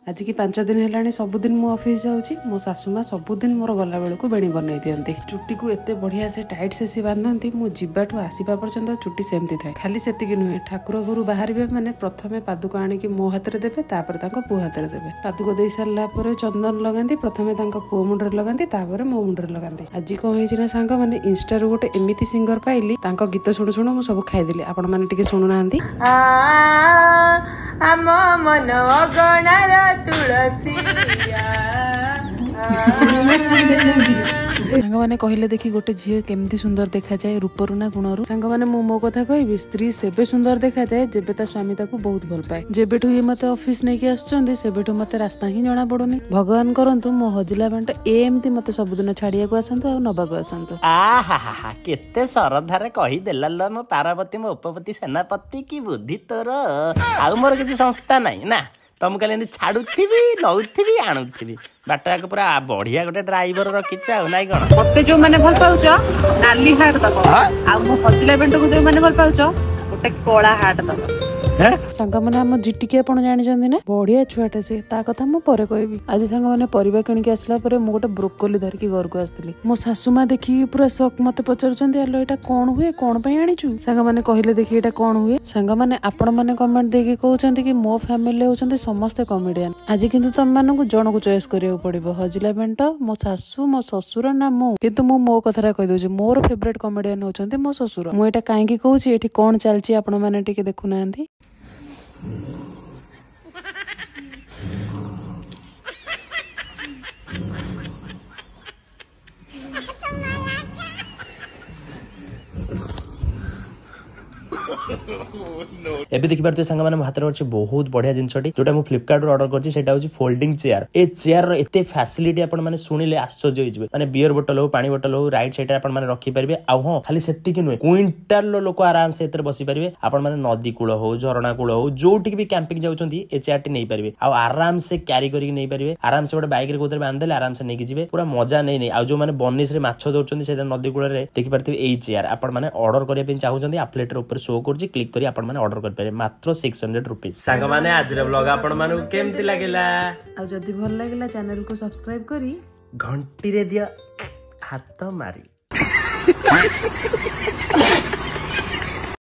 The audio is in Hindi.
आज की 5 दिन है सबुदिन मु ऑफिस जाऊँगी मो सासुमा सबुदिन मोर गला बेलू बेणी बनई दिखती चुटी को एत बढ़िया से टाइट से बांधती मु जीवाठू आसवा पर्यंत चुटी सेमती थाए खाली से नुहे ठाकुर घर बाहर मैंने प्रथम पादुक आणिकी मो हाथ में देवे पु हाथ में देवे पादुक दे सारा चंदन लगाती प्रथम पु मुंडे लगाती मो मुंडे लगाती आज कौन है सांग मैंने इंस्टा गोटे एमती सिंगर पाइली गीत शुणु शुणु मुझे सब खाईदेली आपण मैंने शुणुना आम मन अगणार सांग मैंने कहले देखी गोटे झील केमती सुंदर देखा जाए रूपरु ना गुणरु सांग मैंने मो कथा कहबी स्त्री सेबे सुंदर देखा जाए जेबे ता स्वामी ताकू बहुत भल पाए जेबेठू ये मते ऑफिस नहीं के आछुचंदी सेबेठू मते रास्ता ही जणा पडुनी भगवान करंतु मो हजिला बेंट एमती मते सब दिन छाड़िया को आसंतु आ नबा को आसंतु आहा केते सरधारे कहि देला मो पार्वती मो उपपति सेनापति की बुद्धि तोर आ मोर किसी संस्था नहीं ना तुम कहले छाड़ुथी नौथी आणुथी बाटा को पूरा बढ़िया गोटे ड्राइवर रखीच नाई कौन मते जो मैंने भल पाउछ नाली हाट दब आ मो हजिला बेंट को जो मैंने भल पाउछ गोटे कला हाट दब सांग मैंने आम जिटिकी आप जानी ना बढ़िया छुआटे से कथा मु पर कहबी आज सांग मैंने परिवा किणिक आसला गोटे ब्रोकोली धरिकी घर को आसली मो सासुमा देखी पूरा शक मत पचारुचंदी आलो एटा कौन हुए कौन पे आनीचु सांग मैंने कहले देखी एटा कौन हुए सांग मैंने आपण मैंने कमेंट देकी कहउचंदी कि मो फैमिली होचंदी समस्त कॉमेडियन आज किंतु तुम मानकु जणकु चॉइस करियो पड़िबो हजिला बेंट मो सासु मो ससुर ना मु किंतु मो कथरा कहि दोची मोर फेवरेट कॉमेडियन होचंदी मो ससुर मु एटा काहे की कहउची एठी कोन चलची आपण माने टिके देखु नांती एबे देखि पारते संग माने हाथ रे अछि बहुत बढ़िया जिंसटी जोटा मु फ्लिपकार्ट रो ऑर्डर करछि सेटा होछि फोल्डिंग चेयर ए चेयर रो एते फैसिलिटी आपण माने सुनिले आश्चर्य होई जबे माने बियर बोतल हो पानी बोतल हो राइट साइड रे आपण माने रखि परबे आ हां खाली सेति कि नुए क्विंटल लोक आराम से एतर बसी परबे आपण माने नदी कूळ हो झरणा कूळ हो जोटी भी कैंपिंग जाउचंदी ए चेयर टी नै परबे आ आराम से कैरी करी नै परबे आराम से गोटे बाइक रे कोतर बांध देले आराम से नै कि जिवे पूरा मजा नै आ जो माने बनिस रे माछ दउचंदी से नदी कूळ रे देखि परते ए चेयर आपण माने ऑर्डर करिया पे चाहउचंदी एप्लेटर ऊपर शो करछि क्लिक करी आपण माने ऑर्डर कर पारे मात्र 600 रुपीस सांग माने आज रे ब्लॉग आपण माने केमति लागेला आ जदी भल लागेला चैनल को सब्सक्राइब करी घंटी रे दिया हाथ मारी